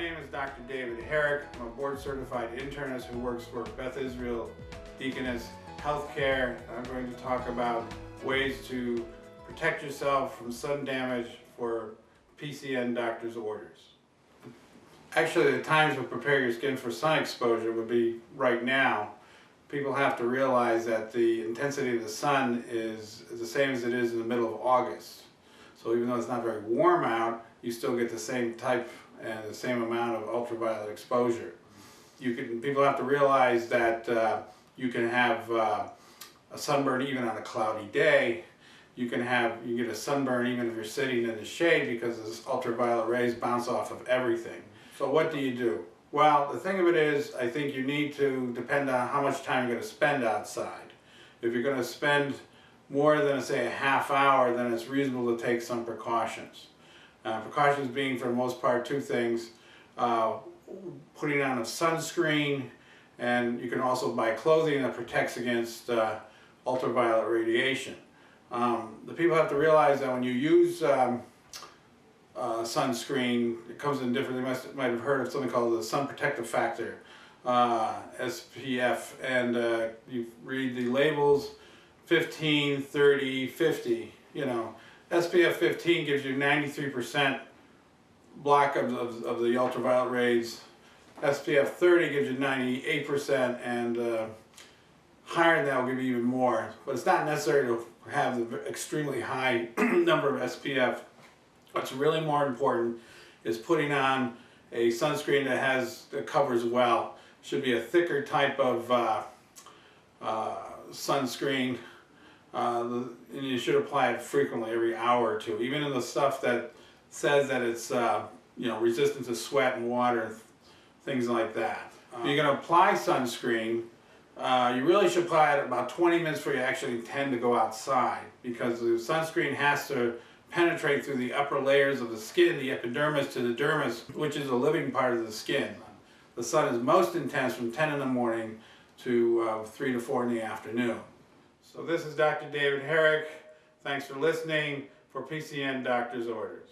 name is Dr. David Herrick. I'm a board-certified internist who works for Beth Israel Deaconess Healthcare. I'm going to talk about ways to protect yourself from sun damage for PCN doctor's orders. Actually, the times to prepare your skin for sun exposure would be right now. People have to realize that the intensity of the sun is the same as it is in the middle of August. So even though it's not very warm out, you still get the same type and the same amount of ultraviolet exposure. People have to realize that you can have a sunburn even on a cloudy day. You get a sunburn even if you're sitting in the shade because those ultraviolet rays bounce off of everything. So what do you do? Well, the thing of it is, I think you need to depend on how much time you're going to spend outside. If you're going to spend more than, say, a half hour, then it's reasonable to take some precautions. Precautions being, for the most part, two things. Putting on a sunscreen, and you can also buy clothing that protects against ultraviolet radiation. The people have to realize that when you use sunscreen, it comes in different. They might have heard of something called the sun protective factor, SPF, and you read the labels, 15, 30, 50. You know, SPF 15 gives you 93% block of the ultraviolet rays. SPF 30 gives you 98%, and higher than that will give you even more. But it's not necessary to have the extremely high number of SPF. What's really more important is putting on a sunscreen that covers well. Should be a thicker type of sunscreen, and you should apply it frequently, every hour or two. Even in the stuff that says that it's resistant to sweat and water, things like that. If you're going to apply sunscreen, you really should apply it about 20 minutes before you actually intend to go outside, because the sunscreen has to penetrate through the upper layers of the skin, the epidermis to the dermis, which is a living part of the skin. The sun is most intense from 10 in the morning to 3 to 4 in the afternoon. So this is Dr. David Herrick. Thanks for listening for PCN Doctor's Orders.